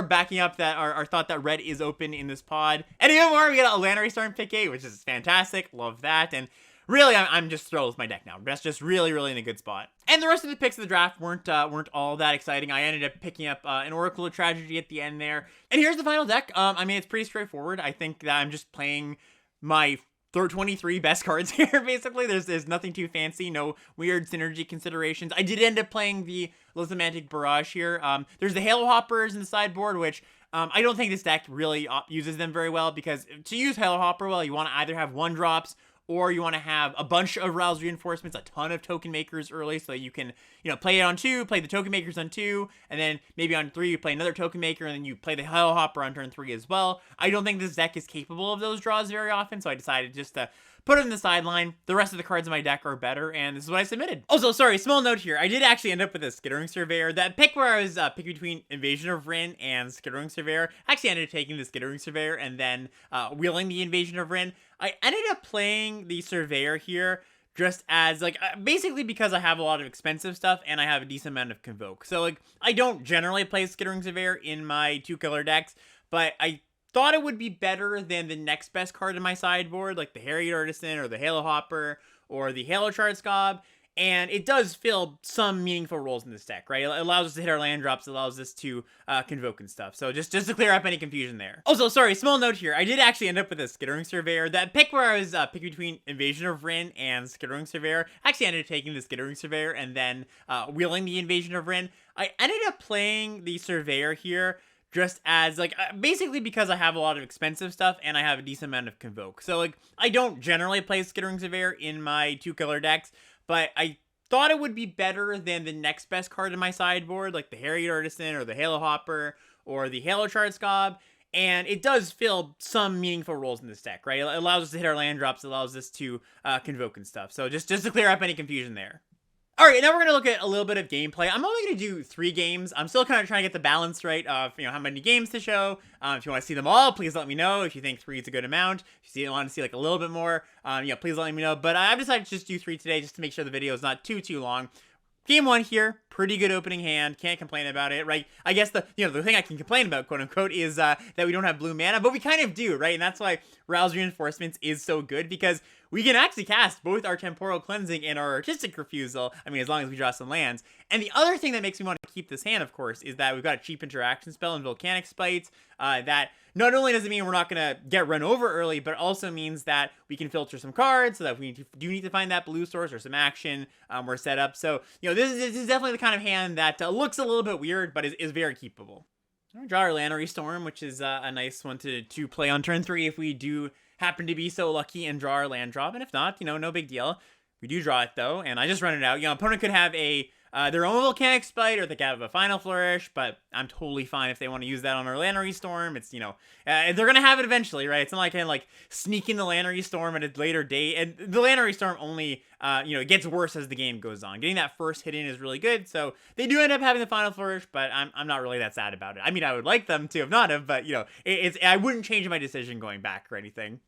backing up that our thought that red is open in this pod. And even more, we got a Lannery Storm pick 8, which is fantastic. Love that. And really, I'm just thrilled with my deck now. That's just really, really in a good spot. And the rest of the picks of the draft weren't all that exciting. I ended up picking up an Oracle of Tragedy at the end there. And here's the final deck. I mean, it's pretty straightforward. I think that I'm just playing my 23 best cards here, basically. There's nothing too fancy, no weird synergy considerations. I did end up playing the Lithomantic Barrage here. There's the Halo Hoppers in the sideboard, which I don't think this deck really uses them very well, because to use Halo Hopper well, you want to either have 1-drops, or you want to have a bunch of Rouse Reinforcements, a ton of token makers early, so that you can, play it on 2, play the token makers on 2, and then maybe on 3 you play another token maker, and then you play the Hell Hopper on turn 3 as well. I don't think this deck is capable of those draws very often, so I decided just to put it in the sideline. The rest of the cards in my deck are better, and this is what I submitted. Also, sorry, small note here. I did actually end up with a Skittering Surveyor. That pick where I was picking between Invasion of Rin and Skittering Surveyor, I actually ended up taking the Skittering Surveyor and then wheeling the Invasion of Rin. I ended up playing the Surveyor here just as, basically because I have a lot of expensive stuff and I have a decent amount of Convoke. So, I don't generally play Skittering Surveyor in my 2-color decks, but I thought it would be better than the next best card in my sideboard, like the Harriet Artisan or the Halo Hopper or the Halo Chart Scob. And it does fill some meaningful roles in this deck, right? It allows us to hit our land drops, it allows us to Convoke and stuff. So just to clear up any confusion there. Also, sorry, small note here. I did actually end up with a Skittering Surveyor. That pick where I was picking between Invasion of Rin and Skittering Surveyor, I actually ended up taking the Skittering Surveyor and then wheeling the Invasion of Rin. I ended up playing the Surveyor here just as, basically because I have a lot of expensive stuff and I have a decent amount of Convoke. So, I don't generally play Skittering Surveyor in my 2-color decks, but I thought it would be better than the next best card in my sideboard, like the Harriet Artisan or the Halo Hopper or the Halo Chart Scob. And it does fill some meaningful roles in this deck, right? It allows us to hit our land drops, it allows us to Convoke and stuff. So just to clear up any confusion there. Alright, now we're going to look at a little bit of gameplay. I'm only going to do 3 games. I'm still kind of trying to get the balance right of, how many games to show. If you want to see them all, please let me know. If you think 3 is a good amount. If you want to see a little bit more, please let me know. But I've decided to just do 3 today just to make sure the video is not too long. Game 1 here, pretty good opening hand, can't complain about it, right? I guess the thing I can complain about, quote unquote, is that we don't have blue mana, but we kind of do, right? And that's why Rouse Reinforcements is so good, because we can actually cast both our Temporal Cleansing and our Artistic Refusal, I mean, as long as we draw some lands. And the other thing that makes me want to keep this hand, of course, is that we've got a cheap interaction spell in Volcanic Spites, that not only does it mean we're not going to get run over early, but also means that we can filter some cards, so that if we do need to find that blue source or some action, we're set up. So, this is definitely the kind of hand that looks a little bit weird, but is very keepable. I'll draw our Lannery Storm, which is a nice one to play on turn 3 if we do happen to be so lucky and draw our land drop. And if not, no big deal. We do draw it, though, and I just run it out. Opponent could have their own Volcanic Spite, or they could have a Final Flourish, but I'm totally fine if they want to use that on our Lannery Storm. It's, they're going to have it eventually, right? It's not like I can, sneak in the Lannery Storm at a later date. And the Lannery Storm only, it gets worse as the game goes on. Getting that first hit in is really good, so they do end up having the Final Flourish, but I'm not really that sad about it. I mean, I would like them to have not have, but, I wouldn't change my decision going back or anything.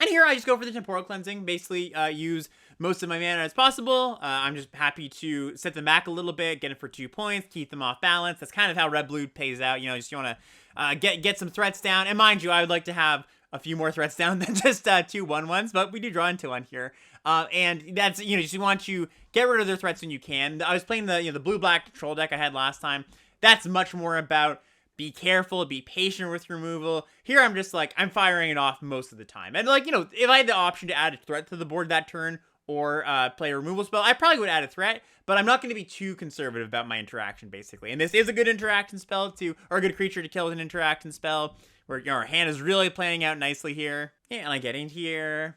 And here I just go for the Temporal Cleansing, basically use most of my mana as possible. I'm just happy to set them back a little bit, get it for 2 points, keep them off balance. That's kind of how red-blue pays out, you want to get some threats down. And mind you, I would like to have a few more threats down than just 2 1/1s, but we do draw into 1 here. And that's, you want to get rid of their threats when you can. I was playing the blue-black control deck I had last time. That's much more about be careful, be patient with removal. Here I'm just I'm firing it off most of the time. And if I had the option to add a threat to the board that turn, or play a removal spell, I probably would add a threat, but I'm not going to be too conservative about my interaction, basically. And this is a good interaction spell to, or a good creature to kill with an interaction spell, where our hand is really playing out nicely here. Yeah, and I get in here,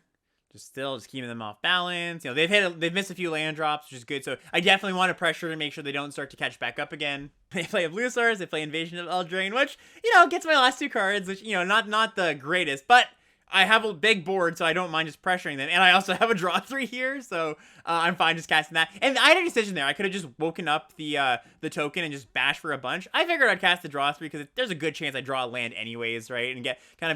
just keeping them off balance. They've missed a few land drops, which is good. So I definitely want to pressure to make sure they don't start to catch back up again. They play a Blue Source, they play Invasion of Eldraine, which, gets my last 2 cards, which, not the greatest, but I have a big board, so I don't mind just pressuring them. And I also have a draw 3 here, so I'm fine just casting that. And I had a decision there. I could have just woken up the token and just bash for a bunch. I figured I'd cast the draw 3 because there's a good chance I draw a land anyways, right? And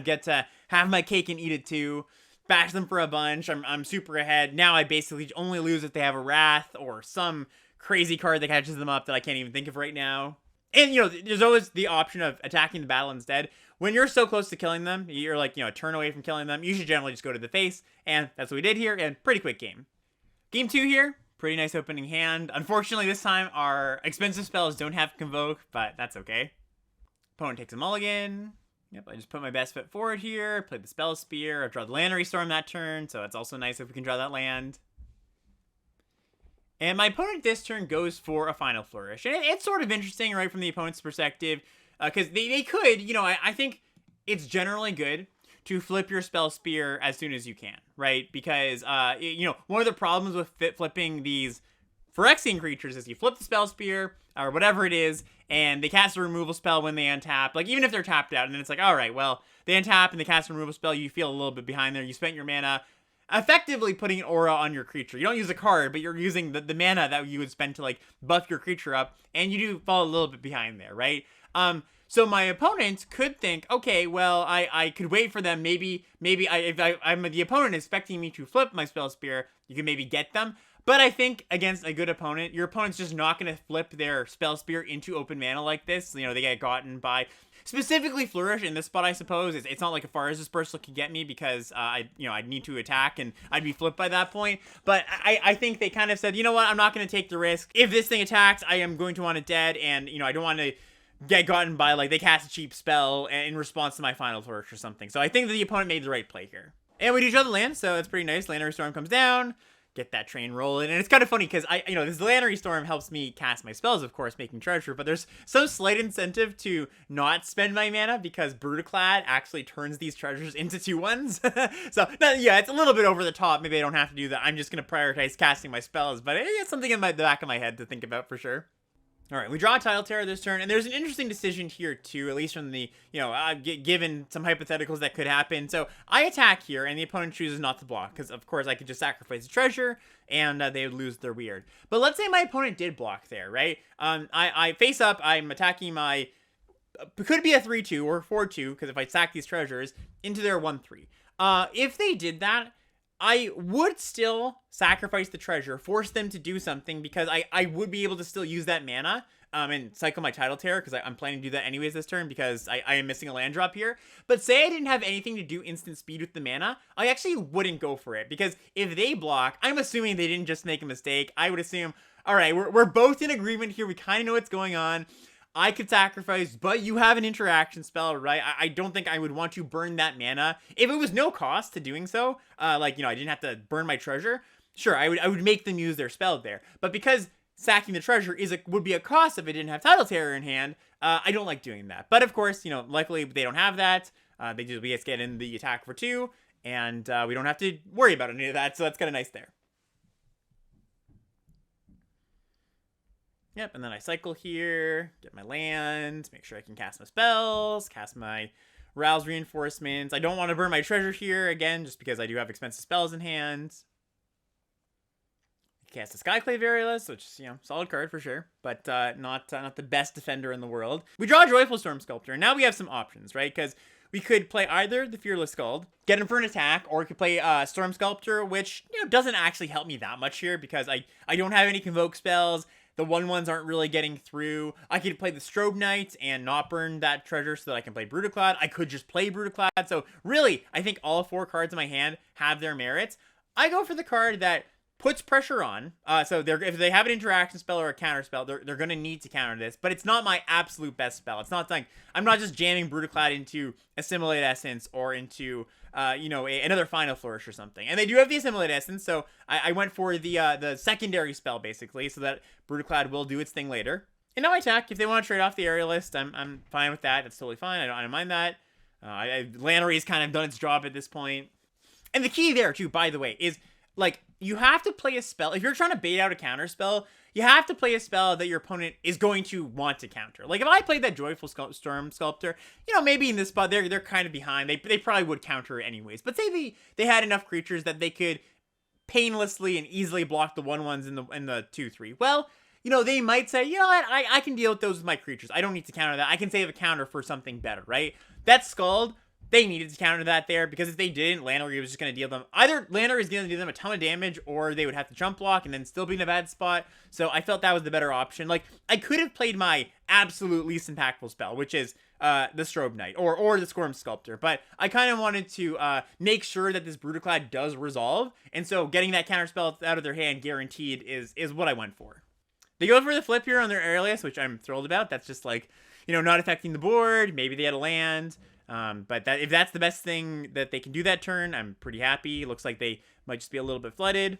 get to have my cake and eat it too. Bash them for a bunch. I'm super ahead. Now I basically only lose if they have a Wrath or some crazy card that catches them up that I can't even think of right now. And, there's always the option of attacking the battle instead. When you're so close to killing them, you're like, a turn away from killing them, you should generally just go to the face, and that's what we did here, and pretty quick game. Game 2 here, pretty nice opening hand. Unfortunately, this time, our expensive spells don't have Convoke, but that's okay. Opponent takes a mulligan. Yep, I just put my best foot forward here, played the Spell Spear, I draw the Land Storm that turn, so it's also nice if we can draw that land. And my opponent this turn goes for a Final Flourish. And it's sort of interesting, right, from the opponent's perspective, because they could, I think it's generally good to flip your Spell Spear as soon as you can, right? Because, one of the problems with flipping these Phyrexian creatures is you flip the Spell Spear, or whatever it is, and they cast a removal spell when they untap, like, even if they're tapped out, and then it's like, all right, well, they untap and they cast a removal spell, you feel a little bit behind there, you spent your mana, effectively putting an aura on your creature. You don't use a card, but you're using the mana that you would spend to, like, buff your creature up, and you do fall a little bit behind there, right? So my opponent could think, okay, well, I could wait for them. Maybe if I'm the opponent expecting me to flip my Spell Spear, you can maybe get them. But I think against a good opponent, your opponent's just not going to flip their Spell Spear into open mana like this. They get gotten by specifically Flourish in this spot, I suppose. It's not like as far as Dispersal can get me because I'd need to attack and I'd be flipped by that point. But I think they kind of said, you know what, I'm not going to take the risk. If this thing attacks, I am going to want it dead, and I don't want to get gotten by, like, they cast a cheap spell in response to my Final Flourish or something. So I think that the opponent made the right play here. And we do draw the land, so it's pretty nice. Land Storm comes down. Get that train rolling. And it's kind of funny because this Land Storm helps me cast my spells, of course, making treasure, but there's some slight incentive to not spend my mana because Brutaclad actually turns these treasures into 2/1s. So, yeah, it's a little bit over the top. Maybe I don't have to do that. I'm just going to prioritize casting my spells, but it's something in the back of my head to think about for sure. All right, we draw a Tidal Terror this turn, and there's an interesting decision here, too, at least from the, given some hypotheticals that could happen. So I attack here, and the opponent chooses not to block, because, of course, I could just sacrifice a treasure, and they would lose their weird. But let's say my opponent did block there, right? I face up, I'm attacking my, could be a 3-2 or 4-2, because if I sack these treasures, into their 1-3. If they did that, I would still sacrifice the treasure, force them to do something, because I would be able to still use that mana and cycle my Tidal Terror, because I'm planning to do that anyways this turn, because I am missing a land drop here. But say I didn't have anything to do instant speed with the mana, I actually wouldn't go for it, because if they block, I'm assuming they didn't just make a mistake. I would assume, all right, we're both in agreement here, we kind of know what's going on. I could sacrifice, but you have an interaction spell, right? I don't think I would want to burn that mana. If it was no cost to doing so, I didn't have to burn my treasure, sure, I would make them use their spell there. But because sacking the treasure would be a cost if it didn't have Tidal Terror in hand, I don't like doing that. But of course, luckily they don't have that. We just get in the attack for 2, and we don't have to worry about any of that, so that's kind of nice there. Yep, and then I cycle here, get my land, make sure I can cast my spells, cast my Rouse Reinforcements. I don't want to burn my treasure here, again, just because I do have expensive spells in hand. Cast a Skyclave Aerialist, which is, solid card for sure, but not the best defender in the world. We draw a Joyful Storm Sculptor, and now we have some options, right? Because we could play either the Fearless Skald, get him for an attack, or we could play Storm Sculptor, which, doesn't actually help me that much here, because I don't have any Convoke spells. The 1/1s aren't really getting through. I could play the Strobe Knight and not burn that treasure so that I can play Brutaclad. I could just play Brutaclad. So really, I think all 4 cards in my hand have their merits. I go for the card that puts pressure on. So if they have an interaction spell or a counter spell, they're going to need to counter this. But it's not my absolute best spell. It's not like I'm not just jamming Brutaclad into Assimilate Essence or into another Final Flourish or something. And they do have the Assimilate Essence, so I went for the secondary spell basically, so that Brutaclad will do its thing later. And now I attack. If they want to trade off the Aerialist, I'm fine with that. That's totally fine. I don't mind that. Lannery's kind of done its job at this point. And the key there too, by the way, is like you have to play a spell. If you're trying to bait out a counter spell, you have to play a spell that your opponent is going to want to counter. Like if I played that Joyful Storm Sculptor, maybe in this spot they're kind of behind. They probably would counter it anyways. But say they had enough creatures that they could painlessly and easily block the 1/1s and the 2/3. Well, they might say, you know what, I can deal with those with my creatures. I don't need to counter that. I can save a counter for something better, right? That Scald, they needed to counter that there, because if they didn't, Lannery was just going to deal them. Either Lannery is going to deal them a ton of damage, or they would have to jump block and then still be in a bad spot. So I felt that was the better option. Like, I could have played my absolute least impactful spell, which is the Strobe Knight, or the Scorm Sculptor. But I kind of wanted to make sure that this Brutaclad does resolve, and so getting that counter spell out of their hand guaranteed is what I went for. They go for the flip here on their Aerialist, which I'm thrilled about. That's just like, not affecting the board. Maybe they had a land. But if that's the best thing that they can do that turn, I'm pretty happy. Looks like they might just be a little bit flooded.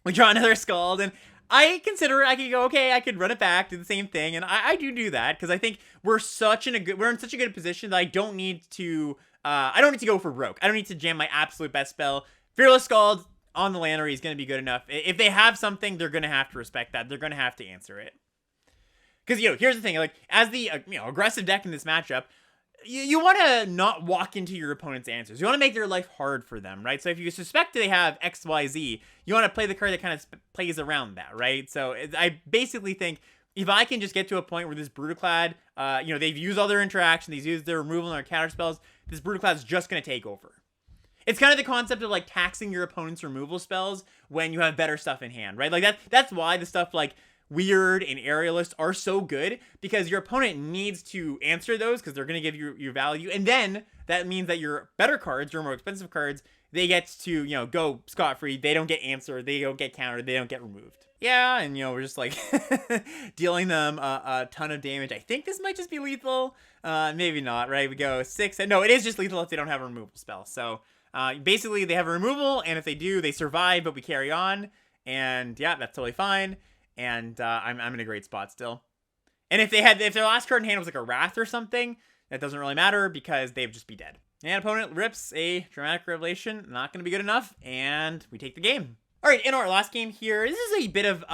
We draw another Scald, and I consider I could go, okay, I could run it back, do the same thing, and I do that, because I think we're in such a good position that I don't need to go for broke. I don't need to jam my absolute best spell. Fearless Scald on the Lannery is going to be good enough. If they have something, they're going to have to respect that. They're going to have to answer it. Because, here's the thing, like, as the, aggressive deck in this matchup, you want to not walk into your opponent's answers. You want to make their life hard for them, right? So if you suspect they have X, Y, Z, you want to play the card that kind of plays around that, right? So I basically think if I can just get to a point where this Brutaclad, they've used all their interaction, they've used their removal and their counter spells, this Brutaclad is just going to take over. It's kind of the concept of like taxing your opponent's removal spells when you have better stuff in hand, right? Like that's why the stuff like Weird and Aerialist are so good, because your opponent needs to answer those because they're going to give you your value. And then that means that your better cards, your more expensive cards, they get to, go scot-free. They don't get answered. They don't get countered. They don't get removed. Yeah, and, we're just like dealing them a ton of damage. I think this might just be lethal. Maybe not, right? We go 6. No, it is just lethal if they don't have a removal spell. So basically they have a removal, and if they do, they survive, but we carry on. And yeah, that's totally fine. And I'm in a great spot still. And if their last card in hand was like a Wrath or something, that doesn't really matter, because they'd just be dead. And opponent rips a Dramatic Revelation. Not going to be good enough, and we take the game. All right, in our last game here, this is a bit of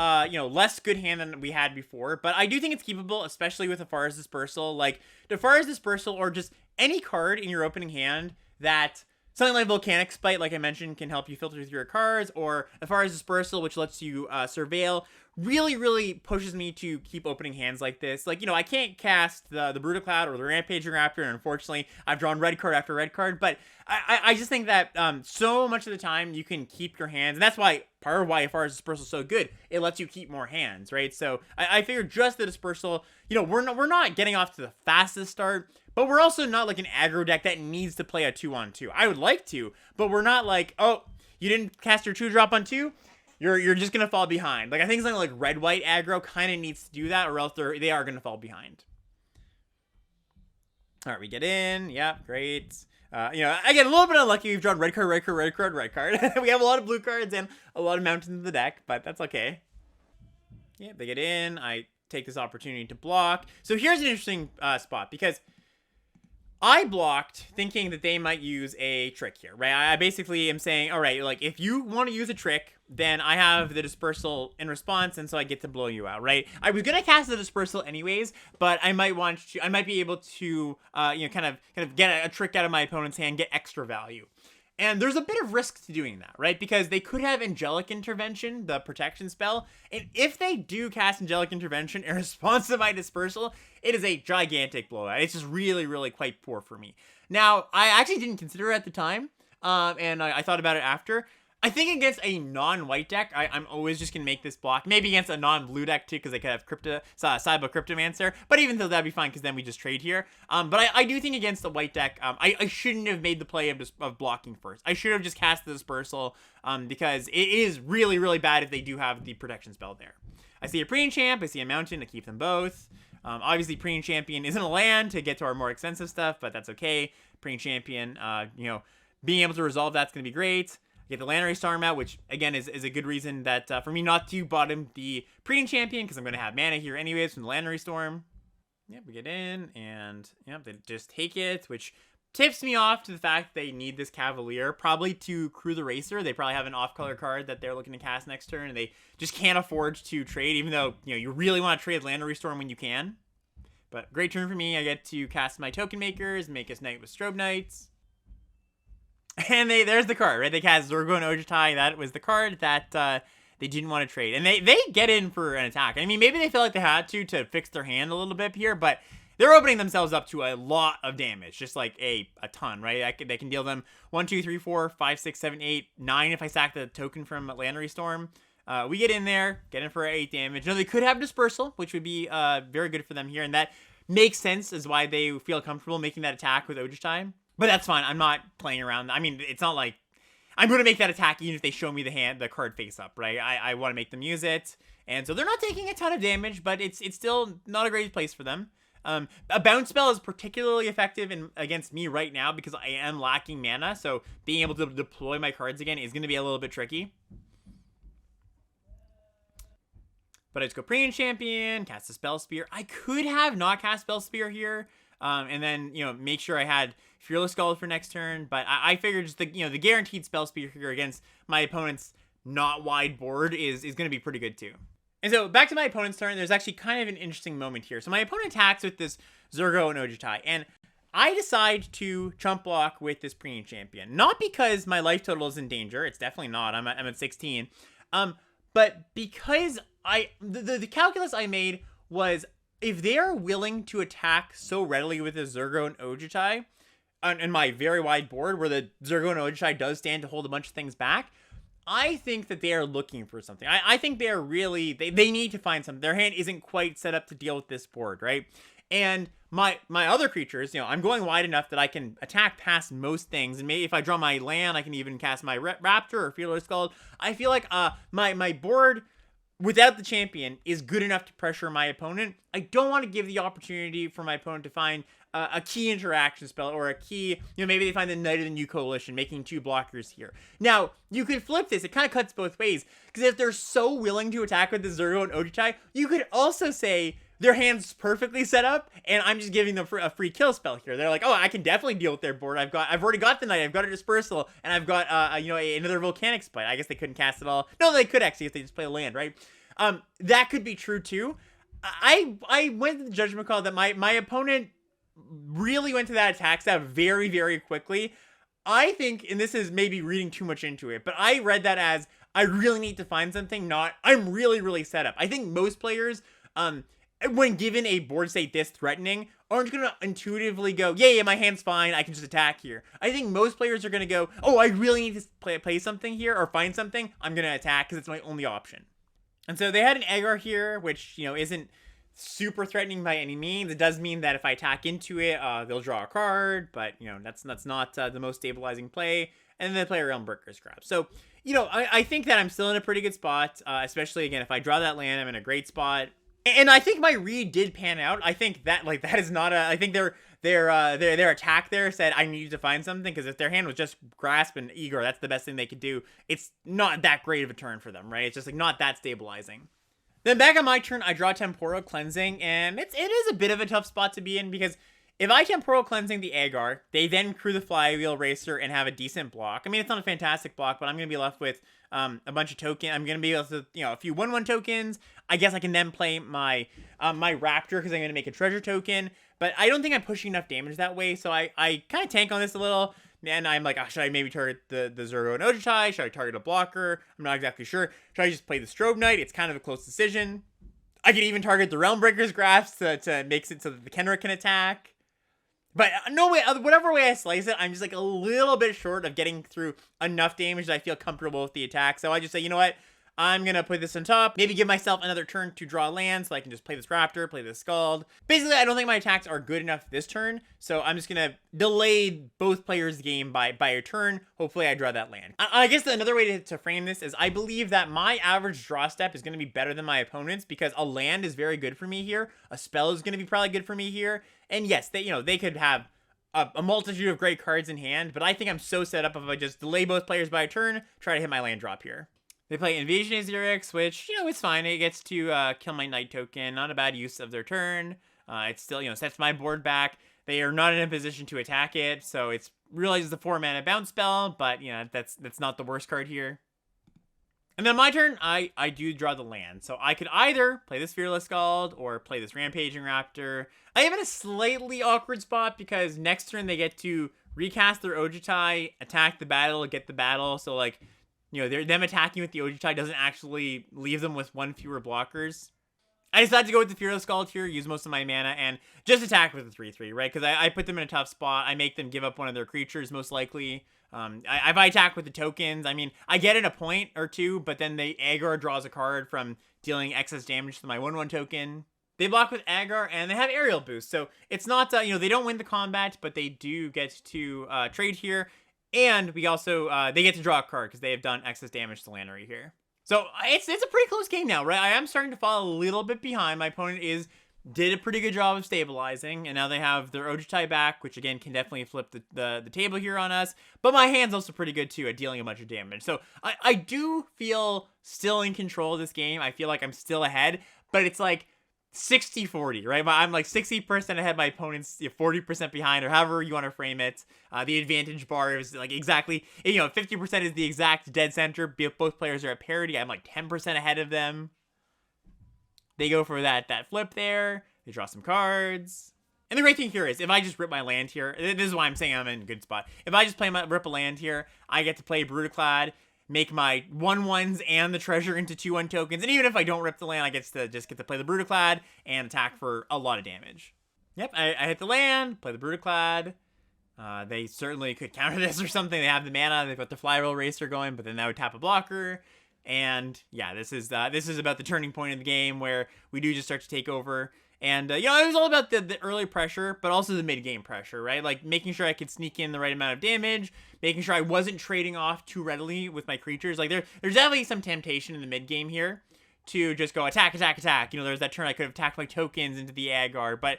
less good hand than we had before, but I do think it's keepable, especially with Afara's Dispersal. Like Afara's Dispersal, or just any card in your opening hand that something like Volcanic Spite, like I mentioned, can help you filter through your cards, or Afara's Dispersal, which lets you surveil, really, really pushes me to keep opening hands like this. Like, I can't cast the Brutaclad or the Rampaging Raptor, and unfortunately, I've drawn red card after red card, but I just think that so much of the time you can keep your hands, and that's why, part of why Afara's Dispersal is so good, it lets you keep more hands, right? So I figured just the Dispersal, we're not getting off to the fastest start, but we're also not like an aggro deck that needs to play a 2-on-2. I would like to, but we're not like, oh, you didn't cast your 2-drop on 2? You're just going to fall behind. Like, I think something like red-white aggro kind of needs to do that, or else they are going to fall behind. All right, we get in. Yeah, great. I get a little bit unlucky. We've drawn red card, red card, red card, red card. We have a lot of blue cards and a lot of mountains in the deck, but that's okay. Yeah, they get in. I take this opportunity to block. So here's an interesting spot, because I blocked thinking that they might use a trick here, right? I basically am saying, all right, like, if you want to use a trick, then I have the Dispersal in response, and so I get to blow you out, right? I was gonna cast the Dispersal anyways, but I might be able to, kind of get a trick out of my opponent's hand, get extra value. And there's a bit of risk to doing that, right? Because they could have Angelic Intervention, the protection spell. And if they do cast Angelic Intervention in response to my Dispersal, it is a gigantic blowout. It's just really, really quite poor for me. Now, I actually didn't consider it at the time, and I thought about it after. I think against a non-white deck, I'm always just going to make this block. Maybe against a non-blue deck, too, because they could have Cyber Cryptomancer. But even though that'd be fine, because then we just trade here. But I do think against the white deck, I shouldn't have made the play of blocking first. I should have just cast the Dispersal, because it is really, really bad if they do have the protection spell there. I see a Pre-Enchant, I see a Mountain to keep them both. Obviously, Pre-Champion isn't a land to get to our more expensive stuff, but that's okay. Pre-Champion, being able to resolve that's going to be great. Get the Lannery Storm out, which, again, is a good reason that for me not to bottom the Pre-Champion, because I'm going to have mana here anyways from the Lannery Storm. Yep, we get in, and yep, they just take it, which tips me off to the fact they need this Cavalier, probably to Crew the Racer. They probably have an off-color card that they're looking to cast next turn, and they just can't afford to trade, even though, you really want to trade Lannery Storm when you can. But great turn for me. I get to cast my Token Makers, make us Knight with Strobe Knights. And there's the card, right? They cast Zurgo and Ojutai. That was the card that they didn't want to trade. And they get in for an attack. I mean, maybe they felt like they had to fix their hand a little bit here, but they're opening themselves up to a lot of damage, just like a ton, right? They can deal them 1, 2, 3, 4, 5, 6, 7, 8, 9 if I sack the token from Lannery Storm. We get in there, get in for 8 damage. Now, they could have Dispersal, which would be very good for them here, and that makes sense as why they feel comfortable making that attack with Ojutai. But that's fine. I'm not playing around. I mean, it's not like I'm going to make that attack even if they show me the card face up, right? I want to make them use it. And so they're not taking a ton of damage, but it's still not a great place for them. A bounce spell is particularly effective against me right now because I am lacking mana. So being able to deploy my cards again is going to be a little bit tricky. But I just go Pre-Champion, cast a Spell Spear. I could have not cast Spell Spear here. And then, make sure I had Fearless Scald for next turn. But I figured just the guaranteed Spell Spear here against my opponent's not wide board is going to be pretty good too. And so back to my opponent's turn, there's actually kind of an interesting moment here. So my opponent attacks with this Zurgo and Ojutai, and I decide to chump block with this Pre-Champion. Not because my life total is in danger. It's definitely not. I'm at 16. But because the calculus I made was, if they are willing to attack so readily with the Zurgo and Ojutai on my very wide board where the Zurgo and Ojutai does stand to hold a bunch of things back, I think that they are looking for something. I think they are really, they need to find something. Their hand isn't quite set up to deal with this board, right? And my other creatures, I'm going wide enough that I can attack past most things. And maybe if I draw my land, I can even cast my Raptor or Fearless Scald. I feel like my board without the champion is good enough to pressure my opponent. I don't want to give the opportunity for my opponent to find a key interaction spell or a key, maybe they find the Knight of the New Coalition, making 2 blockers here. Now, you could flip this. It kind of cuts both ways, because if they're so willing to attack with the Zurgo and Ojutai, you could also say their hand's perfectly set up, and I'm just giving them a free kill spell here. They're like, oh, I can definitely deal with their board. I've already got the Knight, I've got a Dispersal, and I've got another Volcanic Spite. I guess they couldn't cast it all. No, they could actually if they just play a land, right? That could be true too. I went to the judgment call that my opponent really went to that attack step very, very quickly. I think, and this is maybe reading too much into it, but I read that as I really need to find something, not I'm really, really set up. I think most players, when given a board state this threatening, aren't going to intuitively go, yeah, my hand's fine, I can just attack here. I think most players are going to go, oh, I really need to play something here or find something, I'm going to attack because it's my only option. And so they had an Agar here, which, isn't super threatening by any means. It does mean that if I attack into it, they'll draw a card, but, that's not the most stabilizing play. And then they play a Realmbreaker's Grab. So, I think that I'm still in a pretty good spot, especially, again, if I draw that land, I'm in a great spot. And I think my read did pan out. I think that, that is not I think their attack there said I needed to find something, because if their hand was just Grasp and Igor, that's the best thing they could do. It's not that great of a turn for them, right? It's just not that stabilizing. Then back on my turn, I draw Temporal Cleansing, and it is a bit of a tough spot to be in, because if I Temporal Cleansing the Agar, they then Crew the Flywheel Racer and have a decent block. I mean, it's not a fantastic block, but I'm going to be left with a bunch of tokens. I'm going to be able to, a few 1/1 tokens. I guess I can then play my my Raptor, because I'm going to make a treasure token. But I don't think I'm pushing enough damage that way, so I kind of tank on this a little. And I'm like, should I maybe target the Zurgo and Ojutai? Should I target a blocker? I'm not exactly sure. Should I just play the Strobe Knight? It's kind of a close decision. I could even target the Realmbreaker's Grasp to make it so that the Kenrick can attack. But no way, whatever way I slice it, I'm just like a little bit short of getting through enough damage that I feel comfortable with the attack. So I just say, you know what? I'm going to put this on top, maybe give myself another turn to draw land so I can just play this Raptor, play this Scald. Basically, I don't think my attacks are good enough this turn, so I'm just going to delay both players' game by a turn. Hopefully, I draw that land. I guess another way to frame this is I believe that my average draw step is going to be better than my opponent's because a land is very good for me here. A spell is going to be probably good for me here. And yes, they could have a multitude of great cards in hand, but I think I'm so set up if I just delay both players by a turn, try to hit my land drop here. They play Invasion Azirix, which, it's fine. It gets to kill my Knight token. Not a bad use of their turn. It still, sets my board back. They are not in a position to attack it, so it's realizes the 4-mana bounce spell, but, that's not the worst card here. And then my turn, I do draw the land. So I could either play this Fearless Scald or play this Rampaging Raptor. I am in a slightly awkward spot because next turn they get to recast their Ojutai, attack the battle, get the battle. So, like, them attacking with the Ojutai doesn't actually leave them with one fewer blockers. I decided to go with the Fearless Scald here, use most of my mana, and just attack with the 3/3, right? Because I put them in a tough spot. I make them give up one of their creatures, most likely. If I attack with the tokens, I mean, I get in a point or two, but then the Agar draws a card from dealing excess damage to my 1/1 token. They block with Agar, and they have Aerial Boost. So it's not, they don't win the combat, but they do get to trade here. And we also, they get to draw a card because they have done excess damage to Lannery here. So it's a pretty close game now, right? I am starting to fall a little bit behind. My opponent did a pretty good job of stabilizing, and now they have their Ojutai back, which again can definitely flip the table here on us. But my hand's also pretty good too at dealing a bunch of damage. So I do feel still in control of this game. I feel like I'm still ahead, but it's like 60-40, right? I'm like 60% ahead, my opponent's 40% behind, or however you want to frame it. The advantage bar is like exactly, 50% is the exact dead center. Both players are at parity. I'm like 10% ahead of them. They go for that flip there. They draw some cards. And the great thing here is, if I just rip my land here, this is why I'm saying I'm in a good spot. If I just rip a land here, I get to play Brutaclad, make my 1/1s and the treasure into 2/1 tokens. And even if I don't rip the land, I get to play the Brutaclad and attack for a lot of damage. Yep, I hit the land, play the Brutaclad. They certainly could counter this or something. They have the mana, they've got the Flywheel Racer going, but then that would tap a blocker. And yeah, this is about the turning point in the game where we do just start to take over. And, it was all about the early pressure, but also the mid-game pressure, right? Like, making sure I could sneak in the right amount of damage, making sure I wasn't trading off too readily with my creatures. Like, there's definitely some temptation in the mid-game here to just go attack, attack, attack. There's that turn I could have attacked my tokens into the Agar, but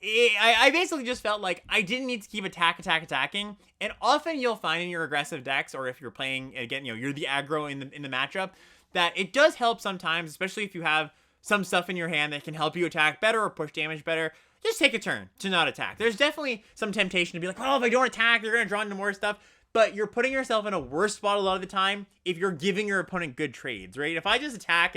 I basically just felt like I didn't need to keep attacking. And often you'll find in your aggressive decks, or if you're playing, again, you're the aggro in the matchup, that it does help sometimes, especially if you have some stuff in your hand that can help you attack better or push damage better. Just take a turn to not attack. There's definitely some temptation to be like, oh, if I don't attack, they're going to draw into more stuff. But you're putting yourself in a worse spot a lot of the time if you're giving your opponent good trades, right? If I just attack,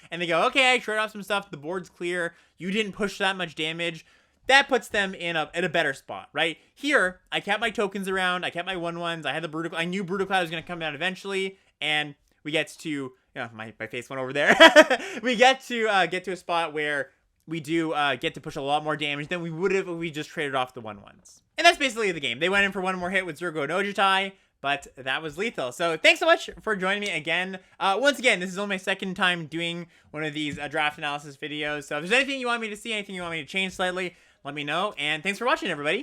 and they go, okay, I trade off some stuff, the board's clear, you didn't push that much damage, that puts them in a better spot, right? Here, I kept my tokens around, I kept my 1/1s, I had the Brutaclad, I knew Brutaclad was going to come down eventually, and we get to, my face went over there. We get to a spot where we do get to push a lot more damage than we would have if we just traded off the 1/1s. And that's basically the game. They went in for one more hit with Zurgo and Ojutai, but that was lethal. So thanks so much for joining me again. Once again, this is only my second time doing one of these draft analysis videos. So if there's anything you want me to see, anything you want me to change slightly, let me know. And thanks for watching, everybody.